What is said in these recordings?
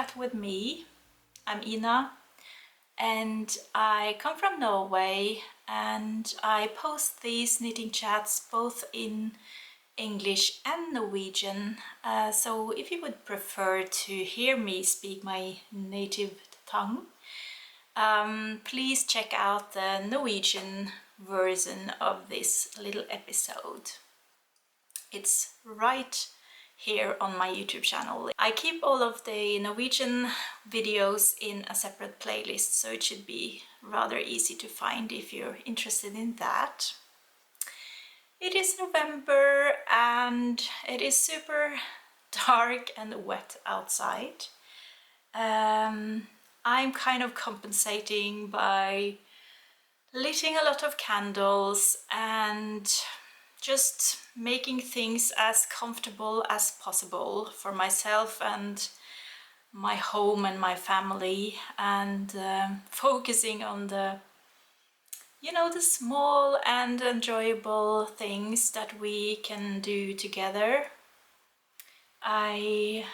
chat with me. I'm Ina and I come from Norway, and I post these knitting chats both in English and Norwegian. So if you would prefer to hear me speak my native tongue, please check out the Norwegian version of this little episode. It's right here on my YouTube channel. I keep all of the Norwegian videos in a separate playlist, so it should be rather easy to find if you're interested in that. It is November and it is super dark and wet outside. I'm kind of compensating by lighting a lot of candles and just making things as comfortable as possible for myself and my home and my family, and focusing on the the small and enjoyable things that we can do together. I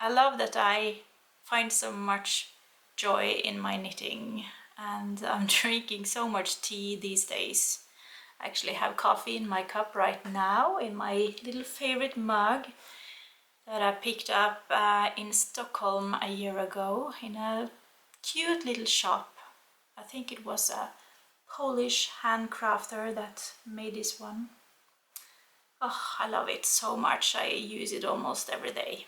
love that I find so much joy in my knitting, and I'm drinking so much tea these days. I actually have coffee in my cup right now in my little favorite mug that I picked up in Stockholm a year ago in a cute little shop. I think it was a Polish handcrafter that made this one. Oh, I love it so much. I use it almost every day.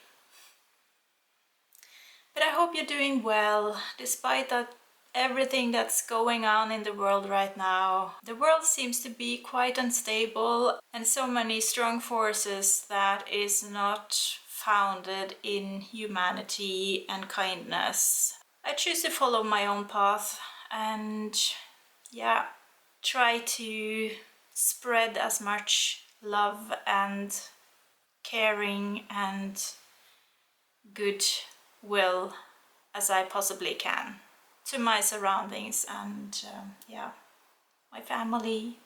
But I hope you're doing well, despite that everything that's going on in the world right now. The world seems to be quite unstable, and so many strong forces that is not founded in humanity and kindness. I choose to follow my own path and try to spread as much love and caring and good will as I possibly can to my surroundings and my family,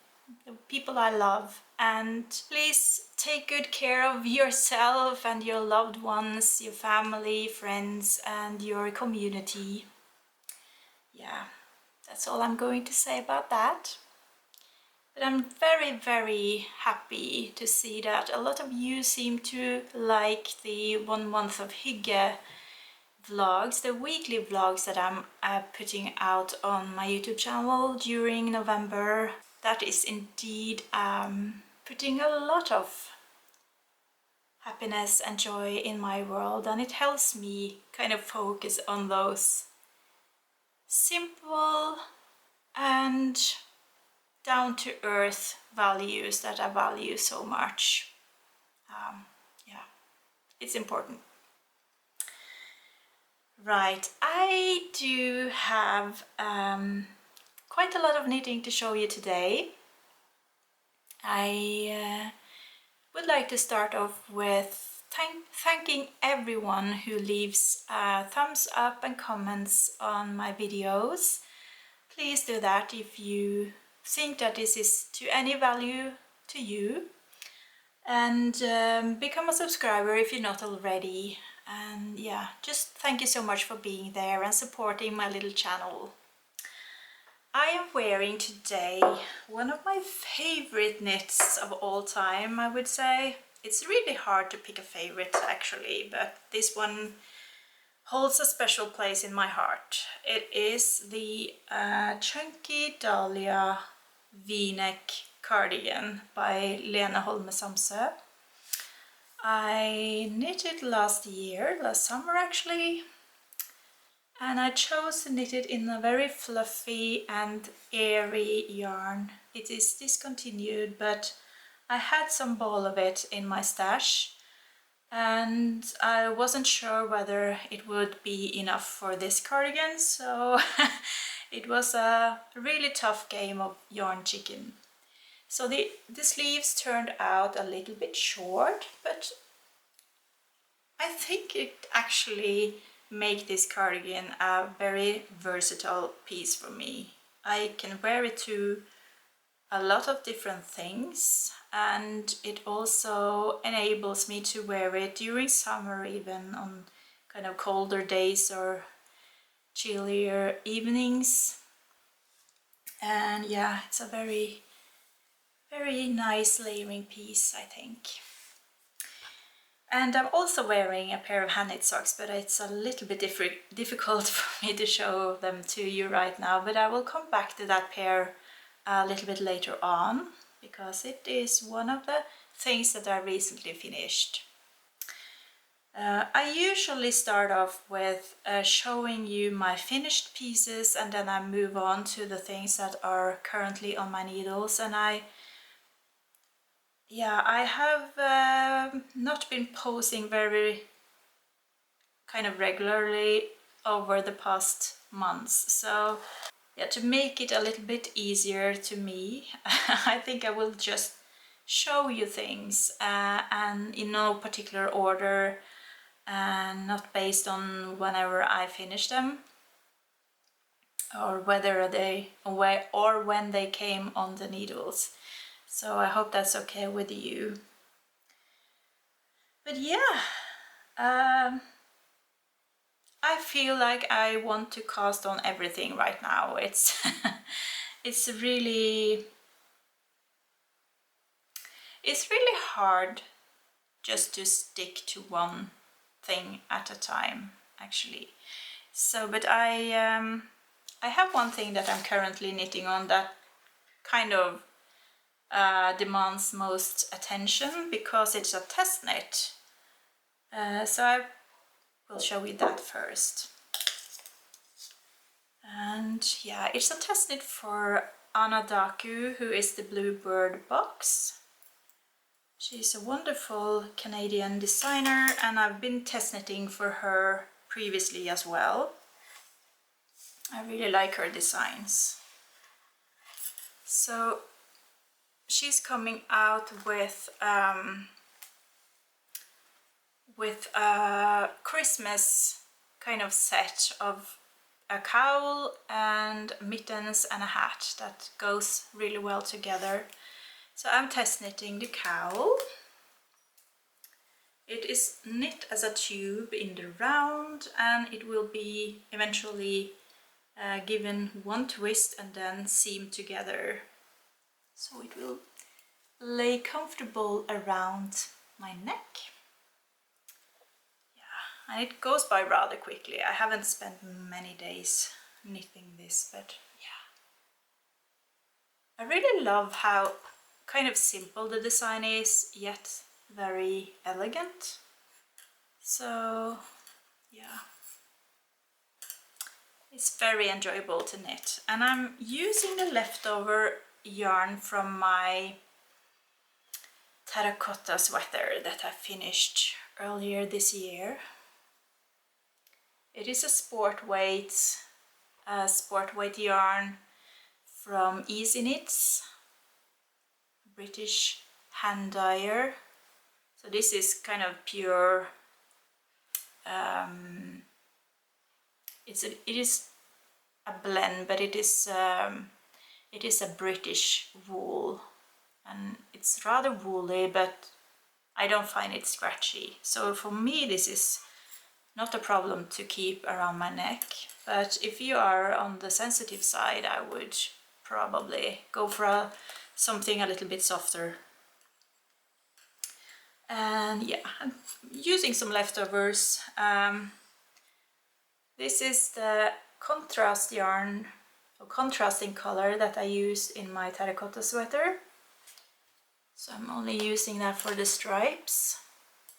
the people I love. And please take good care of yourself and your loved ones, your family, friends, and your community. Yeah, that's all I'm going to say about that. But I'm very, very happy to see that a lot of you seem to like the 1 month of hygge vlogs, the weekly vlogs that I'm putting out on my YouTube channel during November. That is indeed putting a lot of happiness and joy in my world, and it helps me kind of focus on those simple and down-to-earth values that I value so much. It's important. Right, I do have quite a lot of knitting to show you today. I would like to start off with thanking everyone who leaves thumbs up and comments on my videos. Please do that if you think that this is to any value to you, and become a subscriber if you're not already. And yeah, just thank you so much for being there and supporting my little channel. I am wearing today one of my favorite knits of all time, I would say. It's really hard to pick a favorite actually, but this one holds a special place in my heart. It is the Chunky Dahlia V-neck cardigan by Lene Holme Samsø. I knitted last summer actually, and I chose to knit it in a very fluffy and airy yarn. It is discontinued, but I had some ball of it in my stash, and I wasn't sure whether it would be enough for this cardigan, so it was a really tough game of yarn chicken. So the sleeves turned out a little bit short, but I think it actually make this cardigan a very versatile piece for me. I can wear it to a lot of different things, and it also enables me to wear it during summer, even on kind of colder days or chillier evenings. And yeah, it's a very nice layering piece, I think. And I'm also wearing a pair of hand-knit socks, but it's a little bit difficult for me to show them to you right now, but I will come back to that pair a little bit later on, because it is one of the things that I recently finished. I usually start off with showing you my finished pieces, and then I move on to the things that are currently on my needles. And I have not been posing very kind of regularly over the past months. So yeah, to make it a little bit easier to me, I think I will just show you things and in no particular order, and not based on whenever I finish them, or whether they or when they came on the needles. So I hope that's okay with you. But yeah, I feel like I want to cast on everything right now. It's it's really hard just to stick to one thing at a time, actually. So, but I have one thing that I'm currently knitting on that kind of demands most attention, because it's a test knit. So I will show you that first. And yeah, it's a test knit for Anna, who is the Bluebird box. She's a wonderful Canadian designer, and I've been test knitting for her previously as well. I really like her designs. So she's coming out with a Christmas kind of set of a cowl and mittens and a hat that goes really well together. So I'm test knitting the cowl. It is knit as a tube in the round, and it will be eventually given one twist and then seamed together. So it will lay comfortable around my neck. Yeah, and it goes by rather quickly. I haven't spent many days knitting this, but yeah. I really love how kind of simple the design is, yet very elegant. So yeah, it's very enjoyable to knit. And I'm using the leftover yarn from my terracotta sweater that I finished earlier this year. It is a sport weight yarn from Easy Knits, British hand dyer. So this is kind of pure, it is a blend, but it is a British wool, and it's rather woolly, but I don't find it scratchy. So for me this is not a problem to keep around my neck, but if you are on the sensitive side, I would probably go for something a little bit softer. And yeah, I'm using some leftovers. This is the contrast yarn, or contrasting color, that I use in my terracotta sweater. So I'm only using that for the stripes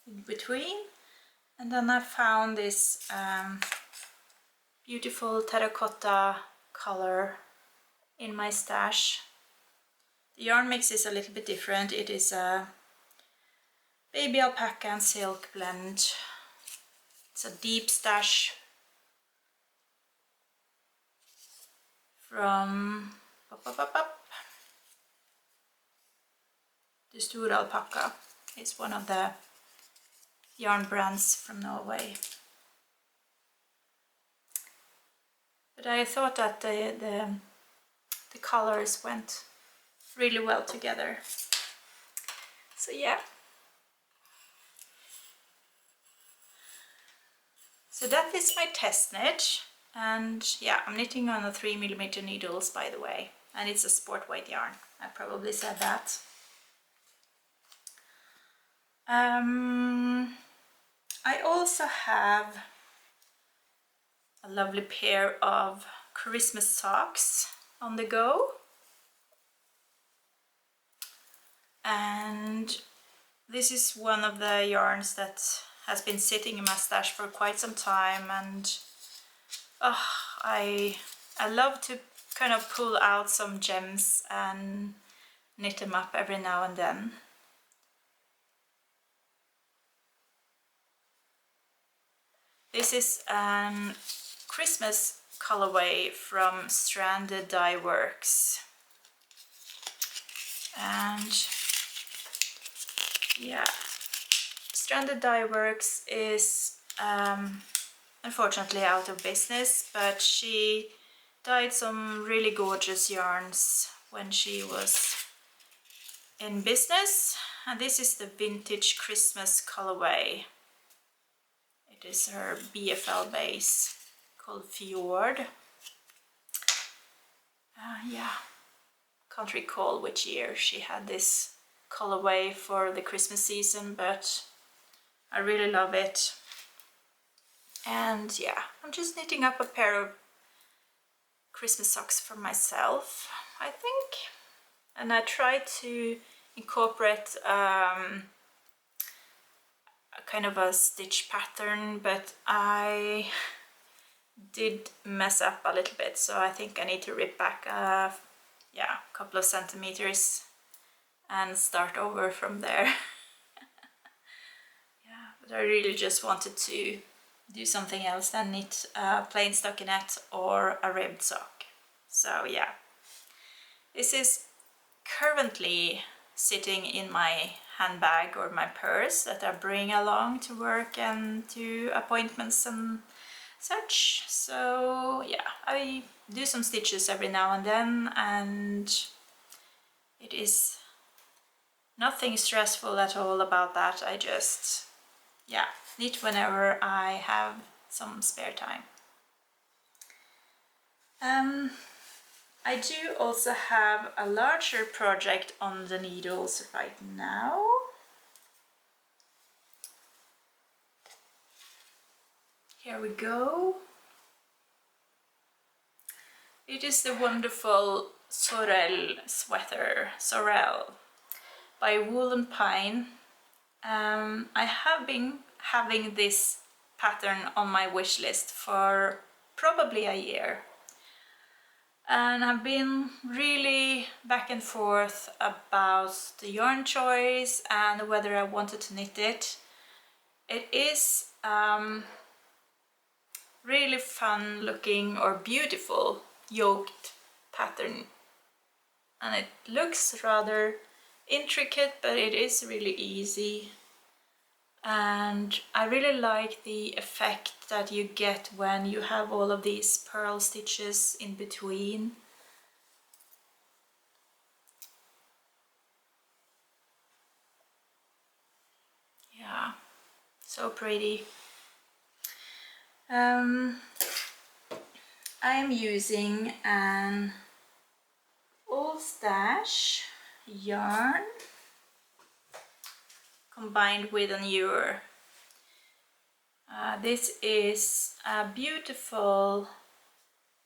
in between. And then I found this beautiful terracotta color in my stash. The yarn mix is a little bit different. It is a baby alpaca and silk blend. It's a deep stash from the Sorrel alpaca. It's one of the yarn brands from Norway. But I thought that the colors went really well together. So yeah. So that is my test knit, and yeah, I'm knitting on a 3mm needles, by the way, and it's a sport weight yarn. I probably said that. I also have a lovely pair of Christmas socks on the go, and this is one of the yarns that has been sitting in my stash for quite some time, and I love to kind of pull out some gems and knit them up every now and then. This is a Christmas colorway from Stranded Dye Works, and yeah, Stranded Dye Works is unfortunately out of business, but she dyed some really gorgeous yarns when she was in business, and this is the vintage Christmas colorway. It is her BFL base called Fjord. Yeah, can't recall which year she had this colorway for the Christmas season, but I really love it. And yeah, I'm just knitting up a pair of Christmas socks for myself, I think. And I try to incorporate a kind of a stitch pattern, but I did mess up a little bit, so I think I need to rip back a couple of centimeters and start over from there. Yeah, but I really just wanted to do something else than knit a plain stockinette or a ribbed sock. So yeah, this is currently sitting in my handbag or my purse that I bring along to work and to appointments and such. So yeah, I do some stitches every now and then, and it is nothing stressful at all about that. I just knit whenever I have some spare time. I do also have a larger project on the needles right now. Here we go. It is the wonderful Sorrel sweater, Sorrel, by Wool and Pine. I have been having this pattern on my wish list for probably a year, and I've been really back and forth about the yarn choice and whether I wanted to knit it. It is really fun looking or beautiful yoked pattern, and it looks rather intricate, but it is really easy, and I really like the effect that you get when you have all of these purl stitches in between. Yeah, so pretty. I am using an old stash yarn combined with a newer. This is a beautiful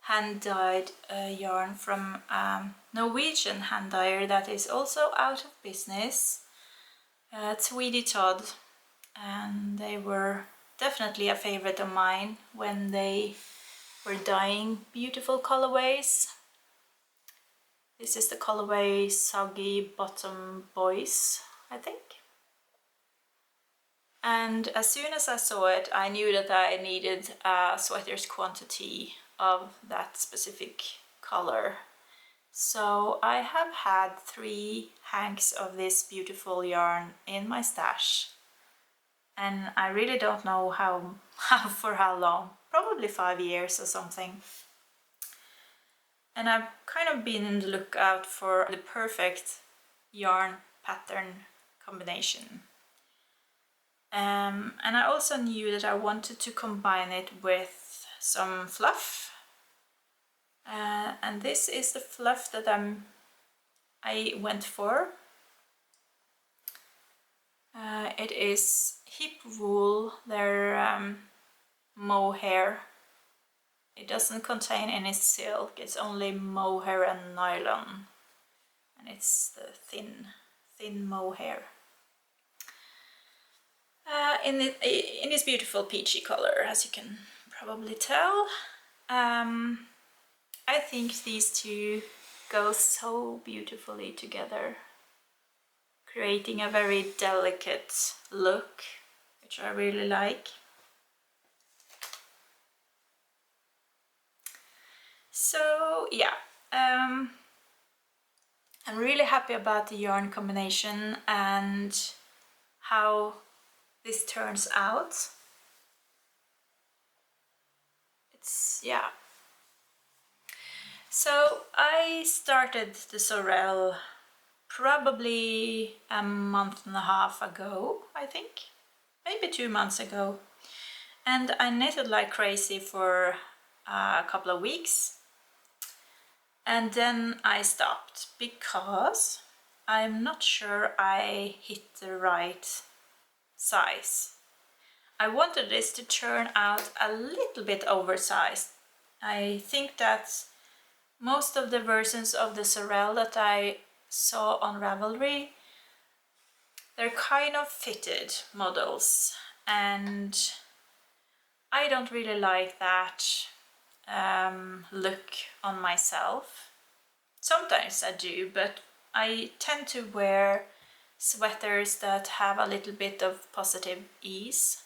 hand-dyed yarn from Norwegian hand dyer that is also out of business. Tweedy Todd, and they were definitely a favorite of mine when they were dyeing beautiful colorways. This is the colorway Soggy Bottom Boys, I think. And as soon as I saw it, I knew that I needed a sweater's quantity of that specific color. So I have had 3 hanks of this beautiful yarn in my stash, and I really don't know for how long, probably 5 years or something. And I've kind of been in the lookout for the perfect yarn pattern combination. And I also knew that I wanted to combine it with some fluff. And this is the fluff that I went for. It is hip wool, their mohair. It doesn't contain any silk, it's only mohair and nylon. And it's the thin mohair. In this beautiful peachy color, as you can probably tell. I think these two go so beautifully together, creating a very delicate look, which I really like. So yeah, I'm really happy about the yarn combination and how this turns out. Yeah. So I started the Sorrel probably a month and a half ago, I think, maybe 2 months ago, and I knitted like crazy for a couple of weeks, and then I stopped because I'm not sure I hit the right size. I wanted this to turn out a little bit oversized. I think that most of the versions of the Sorrel that I saw on Ravelry, they're kind of fitted models, and I don't really like that look on myself. Sometimes I do, but I tend to wear sweaters that have a little bit of positive ease.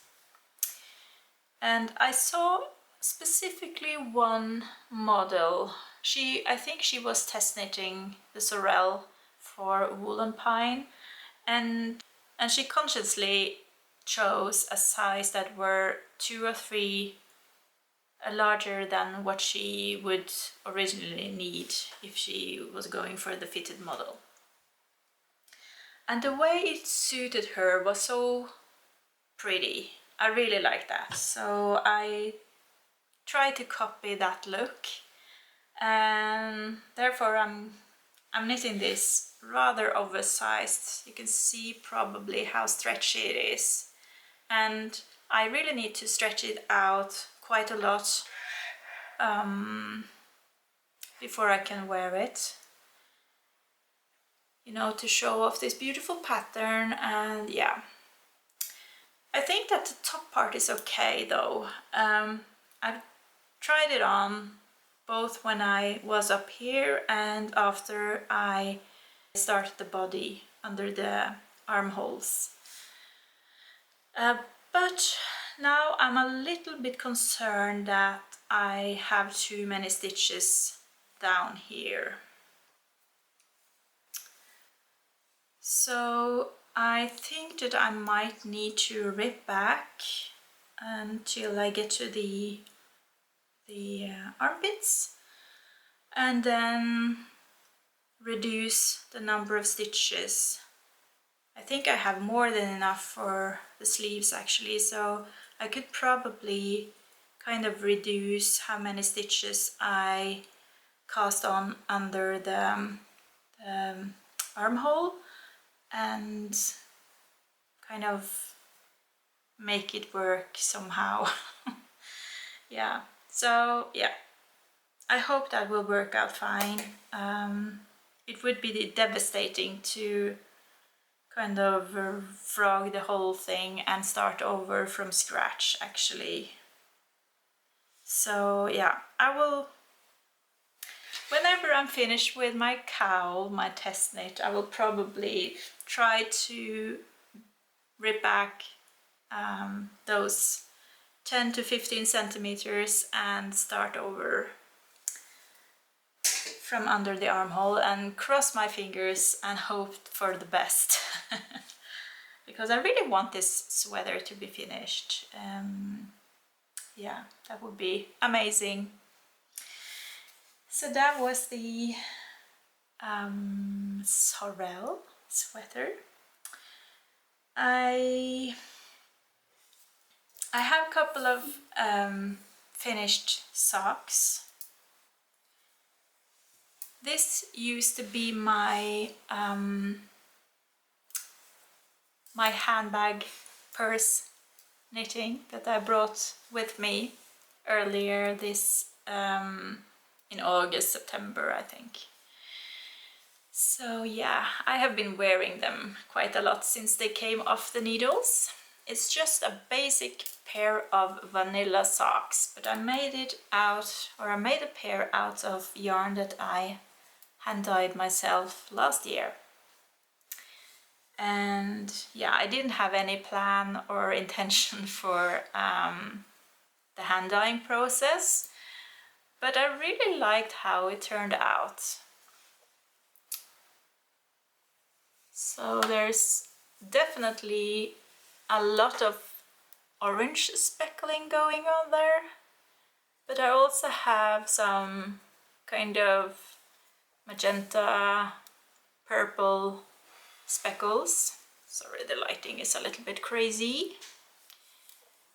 And I saw specifically one model. I think she was test knitting the Sorrel for Wool and Pine, and she consciously chose a size that were 2 or 3 larger than what she would originally need if she was going for the fitted model. And the way it suited her was so pretty. I really like that, so I tried to copy that look, and therefore I'm knitting this rather oversized. You can see probably how stretchy it is, and I really need to stretch it out quite a lot before I can wear it, you know, to show off this beautiful pattern. And yeah, I think that the top part is okay though. I've tried it on both when I was up here and after I started the body under the armholes. But now I'm a little bit concerned that I have too many stitches down here. So I think that I might need to rip back until I get to the armpits, and then reduce the number of stitches. I think I have more than enough for the sleeves actually, so I could probably kind of reduce how many stitches I cast on under the armhole and kind of make it work somehow. Yeah, so yeah, I hope that will work out fine. It would be devastating to kind of frog the whole thing and start over from scratch actually. So yeah, I will, whenever I'm finished with my cowl, my test knit, I will probably try to rip back those 10 to 15 centimeters and start over from under the armhole and cross my fingers and hope for the best. Because I really want this sweater to be finished. Yeah, that would be amazing. So that was the Sorrel sweater. I I have a couple of finished socks. This used to be my my handbag purse knitting that I brought with me earlier this in August, September, I think. So yeah, I have been wearing them quite a lot since they came off the needles. It's just a basic pair of vanilla socks, but I made it out, or I made a pair out of yarn that I hand dyed myself last year. And yeah, I didn't have any plan or intention for the hand dyeing process, but I really liked how it turned out. So there's definitely a lot of orange speckling going on there, but I also have some kind of magenta, purple speckles. Sorry, the lighting is a little bit crazy.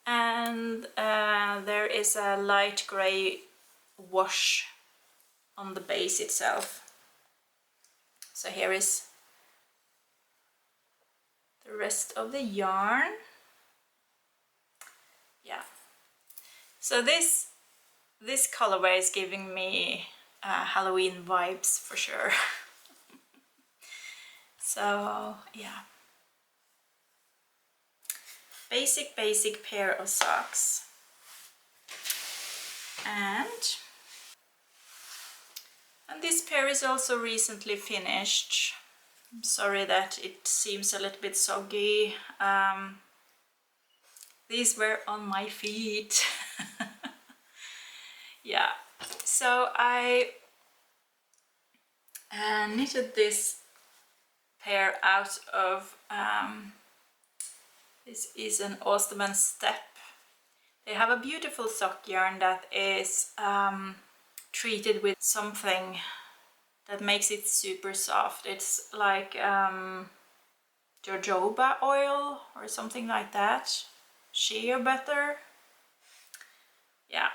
And there is a light grey wash on the base itself. So here is the rest of the yarn. Yeah. So this colorway is giving me Halloween vibes for sure. So yeah. Basic pair of socks. And this pair is also recently finished. I'm sorry that it seems a little bit soggy. These were on my feet. Yeah, so I knitted this pair out of, this is an Osterman Step. They have a beautiful sock yarn that is treated with something that makes it super soft. It's like jojoba oil or something like that. Shea butter. Yeah,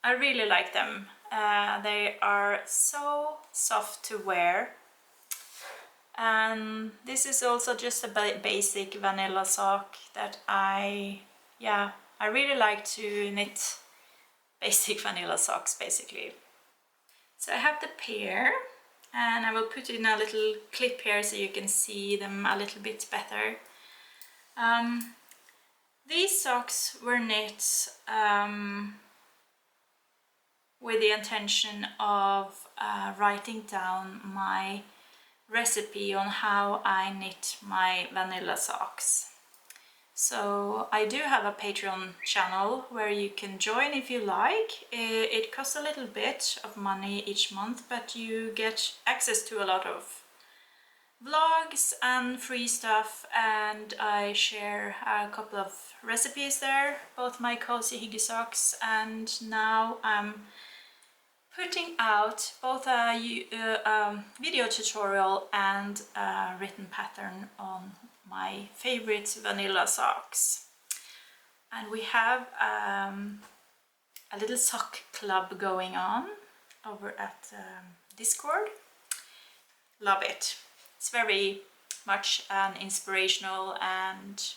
I really like them. They are so soft to wear. And this is also just a basic vanilla sock that I really like to knit basic vanilla socks basically. So I have the pair, and I will put in a little clip here so you can see them a little bit better. These socks were knit with the intention of writing down my recipe on how I knit my vanilla socks. So I do have a Patreon channel where you can join if you like. It costs a little bit of money each month, but you get access to a lot of vlogs and free stuff, and I share a couple of recipes there, both my cozy hygge socks, and now I'm putting out both a video tutorial and a written pattern on my favorite vanilla socks. And we have a little sock club going on over at Discord. Love it. It's very much an inspirational and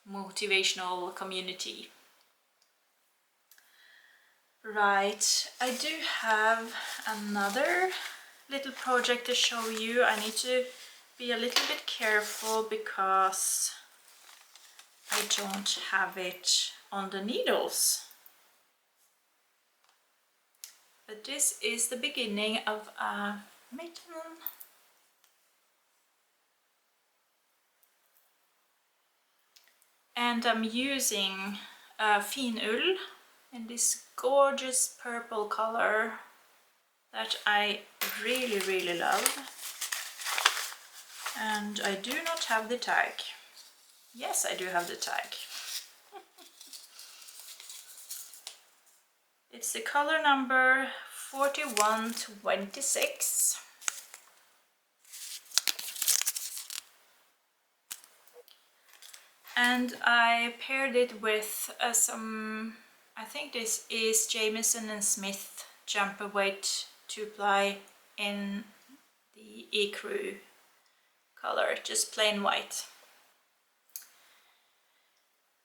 motivational community. Right, I do have another little project to show you. I need to be a little bit careful because I don't have it on the needles. But this is the beginning of a mitten. And I'm using finull in this gorgeous purple color that I really love. And I do not have the tag. Yes, I do have the tag. It's the color number 4126. And I paired it with some, I think this is Jamieson and Smith jumper weight 2-ply in the ecru color, just plain white.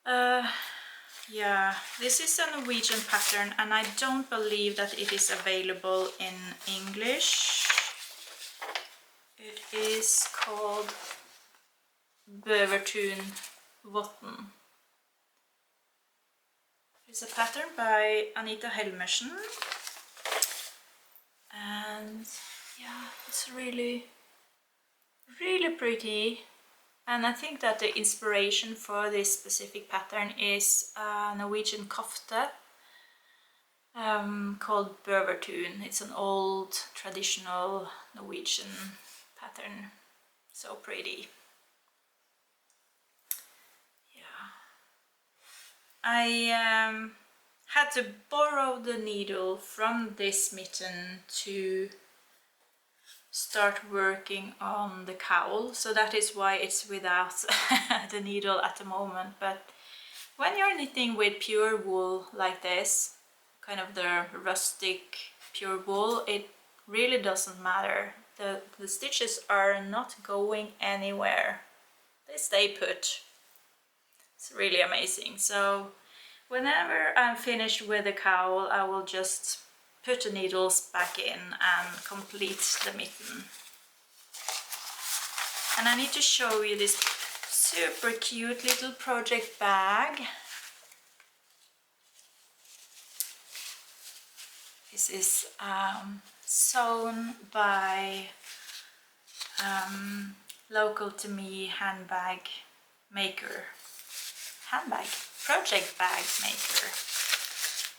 Yeah, this is a Norwegian pattern and I don't believe that it is available in English. It is called Bøvertun votten. It's a pattern by Anita Helmersen, and yeah, it's really pretty. And I think that the inspiration for this specific pattern is a Norwegian kofte called Bøvertun. It's an old traditional Norwegian pattern, so pretty. I had to borrow the needle from this mitten to start working on the cowl, so that is why it's without the needle at the moment. But when you're knitting with pure wool like this, kind of the rustic pure wool, it really doesn't matter. The stitches are not going anywhere. They stay put. It's really amazing. So whenever I'm finished with the cowl, I will just put the needles back in and complete the mitten. And I need to show you this super cute little project bag. This is sewn by local to me handbag project bag maker.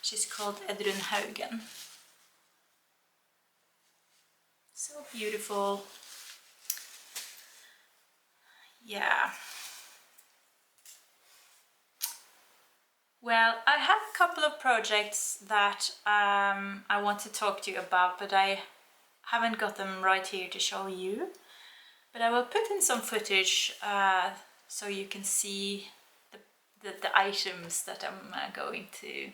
She's called Edrun Haugen. So beautiful. Yeah. Well, I have a couple of projects that I want to talk to you about, but I haven't got them right here to show you. But I will put in some footage so you can see the items that I'm going to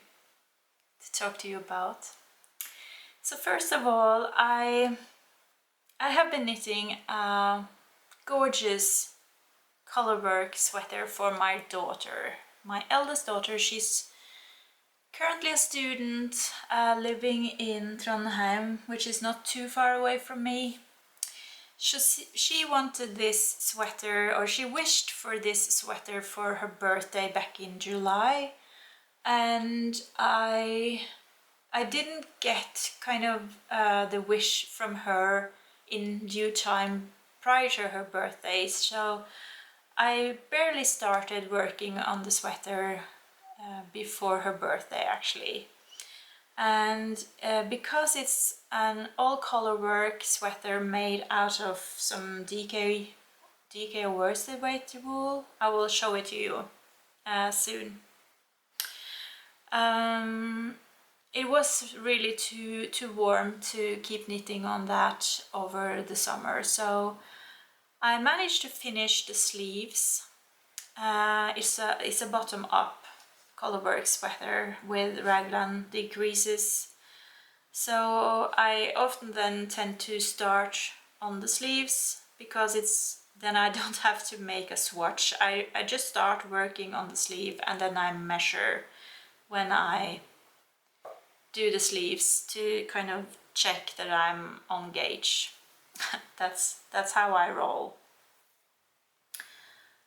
talk to you about. So first of all, I have been knitting a gorgeous colorwork sweater for my daughter. My eldest daughter, she's currently a student living in Trondheim, which is not too far away from me. She wanted this sweater, or she wished for this sweater for her birthday back in July, and I didn't get kind of the wish from her in due time prior to her birthday, so I barely started working on the sweater before her birthday actually. And because it's an all colorwork sweater made out of some DK worsted weight wool, I will show it to you soon. It was really too warm to keep knitting on that over the summer, so I managed to finish the sleeves. It's a bottom up colorwork sweater with raglan decreases, so I often then tend to start on the sleeves because then I don't have to make a swatch. I just start working on the sleeve and then I measure when I do the sleeves to kind of check that I'm on gauge. That's how I roll.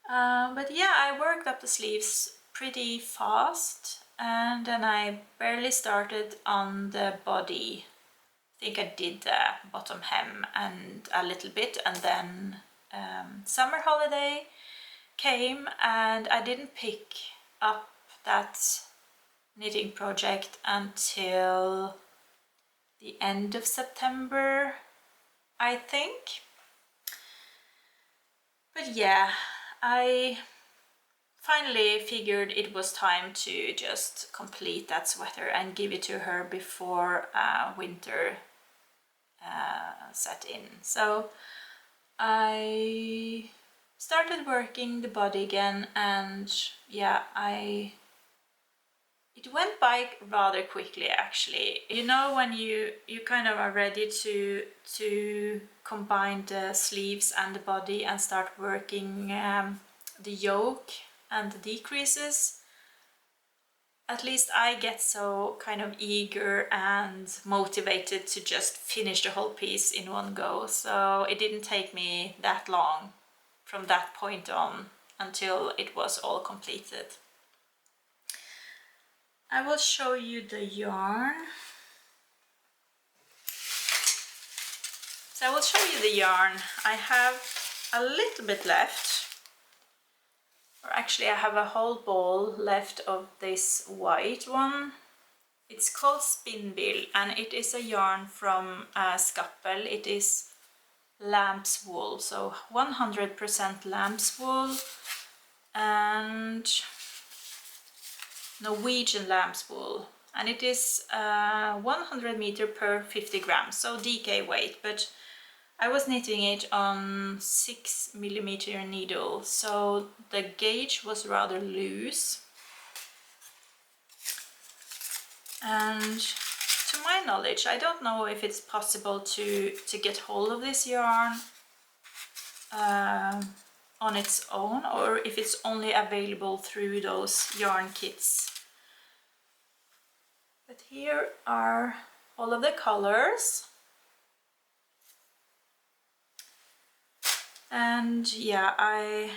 But yeah, I worked up the sleeves pretty fast, and then I barely started on the body. I think I did the bottom hem and a little bit, and then summer holiday came and I didn't pick up that knitting project until the end of September, I think. But yeah, I finally figured it was time to just complete that sweater and give it to her before winter set in. So I started working the body again, and yeah, it went by rather quickly actually. You know, when you kind of are ready to combine the sleeves and the body and start working the yoke and the decreases. At least I get so kind of eager and motivated to just finish the whole piece in one go. So it didn't take me that long from that point on until it was all completed. I will show you the yarn. So I will show you the yarn. I have a little bit left. Or actually I have a whole ball left of this white one. It's called Spinbill, and it is a yarn from Sorrel. It is lamb's wool, so 100% lamb's wool and Norwegian lamb's wool. And it is 100 meter per 50 grams, so DK weight, but I was knitting it on 6mm needle, so the gauge was rather loose. And to my knowledge, I don't know if it's possible to get hold of this yarn on its own, or if it's only available through those yarn kits. But here are all of the colors. And yeah, I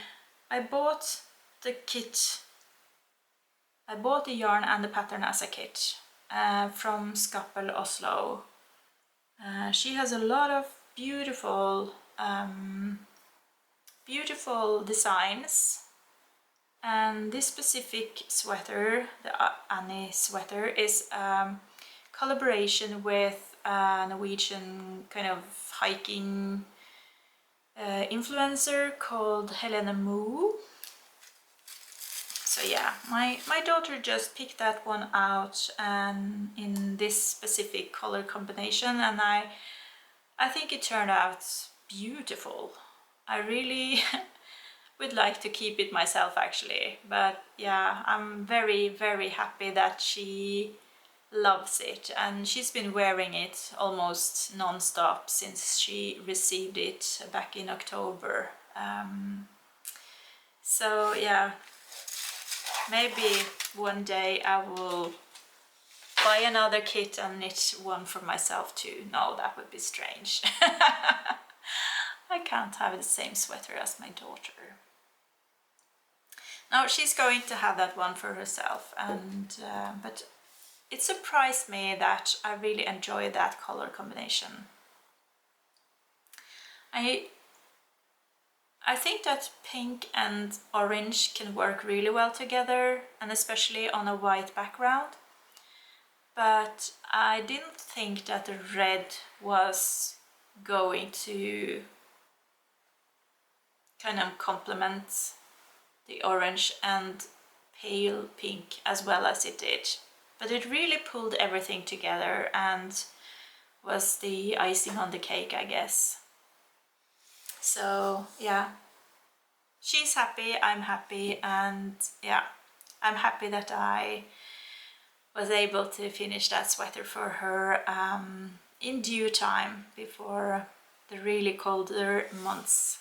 bought the kit. I bought the yarn and the pattern as a kit from Sorrel Oslo. She has a lot of beautiful beautiful designs, and this specific sweater, the Anny sweater, is collaboration with a Norwegian kind of hiking influencer called Helene Mo. So yeah, my daughter just picked that one out and in this specific color combination, and I think it turned out beautiful. I really would like to keep it myself actually, but yeah, I'm very, very happy that she loves it, and she's been wearing it almost non-stop since she received it back in October. So yeah, maybe one day I will buy another kit and knit one for myself too. No, that would be strange. I can't have the same sweater as my daughter. Now she's going to have that one for herself, and but it surprised me that I really enjoy that color combination. I think that pink and orange can work really well together, and especially on a white background. But I didn't think that the red was going to kind of complement the orange and pale pink as well as it did. But it really pulled everything together and was the icing on the cake, I guess. So yeah, she's happy, I'm happy, and yeah, I'm happy that I was able to finish that sweater for her in due time before the really colder months.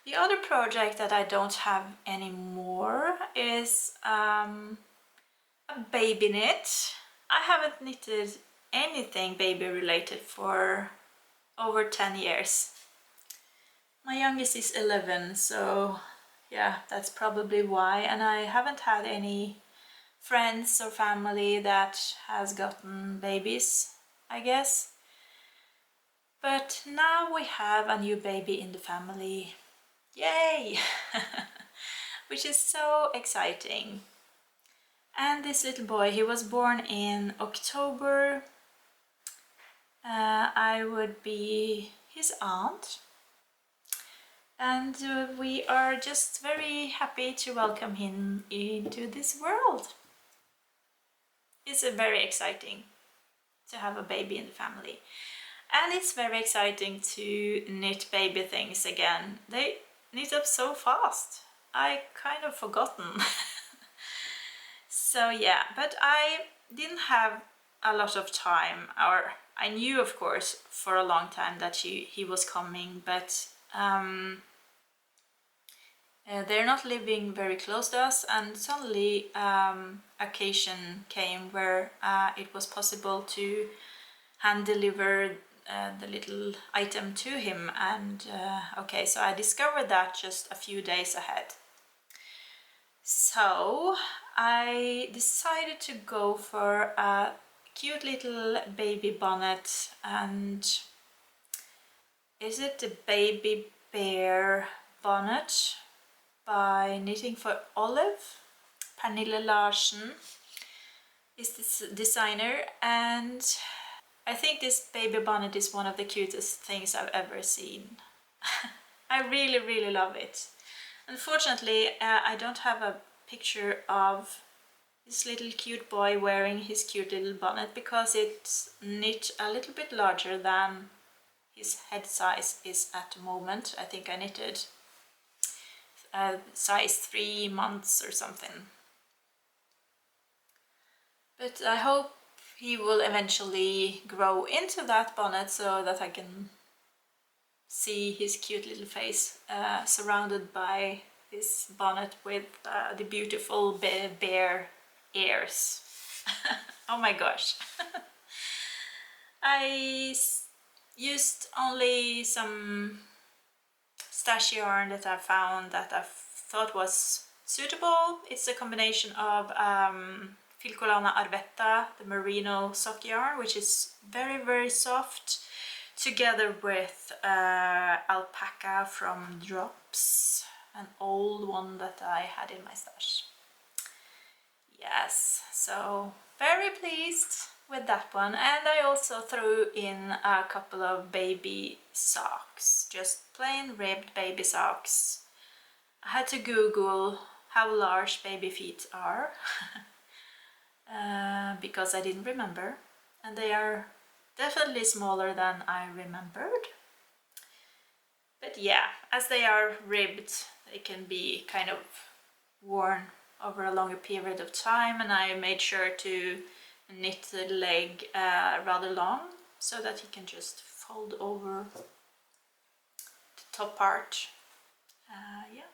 The other project that I don't have anymore is a baby knit. I haven't knitted anything baby related for over 10 years. My youngest is 11, so yeah, that's probably why, and I haven't had any friends or family that has gotten babies, I guess. But now we have a new baby in the family. Yay! Which is so exciting. And this little boy, he was born in October. I would be his aunt. And we are just very happy to welcome him into this world. It's very exciting to have a baby in the family. And it's very exciting to knit baby things again. They knit up so fast. I kind of forgotten. So yeah, but I didn't have a lot of time, or I knew of course for a long time that he was coming, but they're not living very close to us, and suddenly occasion came where it was possible to hand deliver the little item to him, and okay, so I discovered that just a few days ahead. So I decided to go for a cute little baby bonnet, and is it the Baby Bear bonnet by Knitting for Olive? Pernille Larsen is this designer, and I think this baby bonnet is one of the cutest things I've ever seen. I really love it. Unfortunately, I don't have a picture of this little cute boy wearing his cute little bonnet because it's knit a little bit larger than his head size is at the moment. I think I knitted size 3 months or something. But I hope he will eventually grow into that bonnet so that I can see his cute little face surrounded by this bonnet with the beautiful bear ears. Oh my gosh. I used only some stash yarn that I found that I thought was suitable. It's a combination of Filcolana Arvetta, the merino sock yarn, which is very soft, together with alpaca from Drops, an old one that I had in my stash. Yes, so very pleased with that one. And I also threw in a couple of baby socks, just plain ribbed baby socks. I had to Google how large baby feet are because I didn't remember, and they are definitely smaller than I remembered. But yeah, as they are ribbed, they can be kind of worn over a longer period of time, and I made sure to knit the leg rather long so that he can just fold over the top part. Yeah.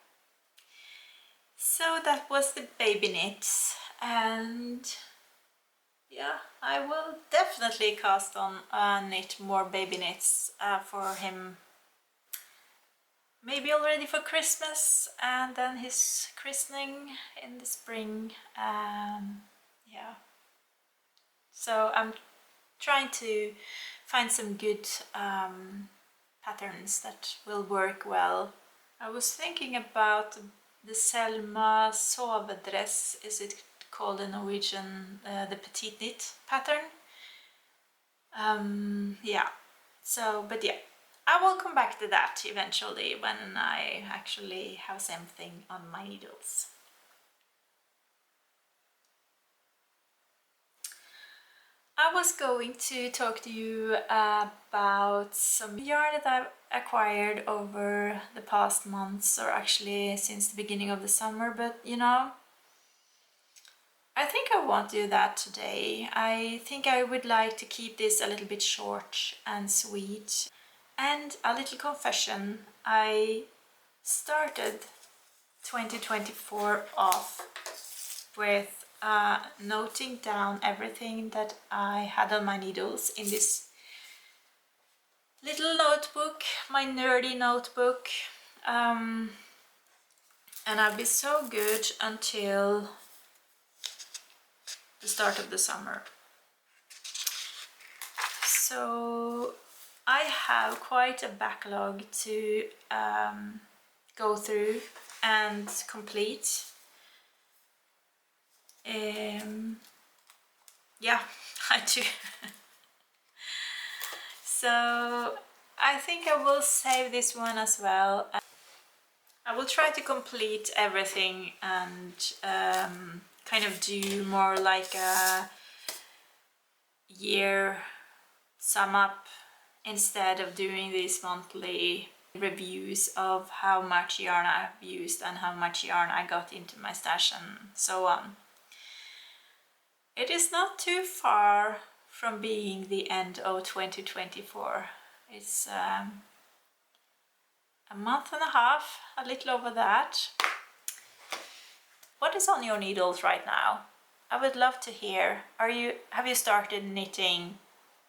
So that was the baby knits, and yeah, I will definitely cast on knit more baby knits for him, maybe already for Christmas and then his christening in the spring. Yeah, so I'm trying to find some good patterns that will work well. I was thinking about the Selma sovedress, is it called in Norwegian, the petite knit pattern. Yeah, so, but yeah, I will come back to that eventually when I actually have something on my needles. I was going to talk to you about some yarn that I've acquired over the past months, or actually since the beginning of the summer, but you know, I think I won't do that today. I think I would like to keep this a little bit short and sweet. And a little confession, I started 2024 off with noting down everything that I had on my needles in this little notebook, my nerdy notebook, and I've been so good until the start of the summer. So I have quite a backlog to go through and complete. Yeah, I do. So I think I will save this one as well. I will try to complete everything and kind of do more like a year sum up instead of doing these monthly reviews of how much yarn I've used and how much yarn I got into my stash and so on. It is not too far from being the end of 2024. It's a month and a half, a little over that. What is on your needles right now? I would love to hear. Have you started knitting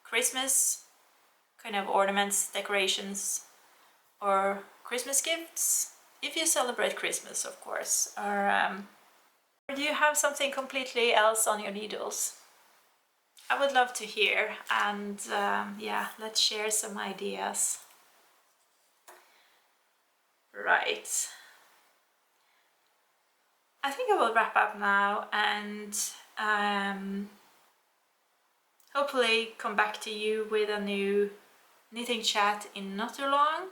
Christmas kind of ornaments, decorations, or Christmas gifts? If you celebrate Christmas, of course. Or do you have something completely else on your needles? I would love to hear, and yeah, let's share some ideas. Right. I think I will wrap up now and hopefully come back to you with a new knitting chat in not too long.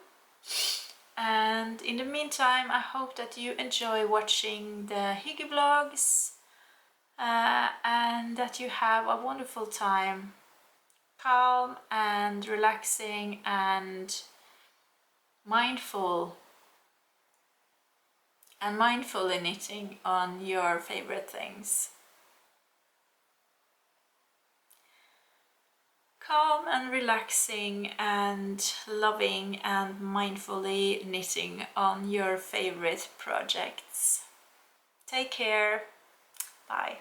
And in the meantime, I hope that you enjoy watching the Hygge vlogs and that you have a wonderful time, calm and relaxing and mindful and mindfully knitting on your favorite things. Calm and relaxing and loving and mindfully knitting on your favorite projects. Take care. Bye.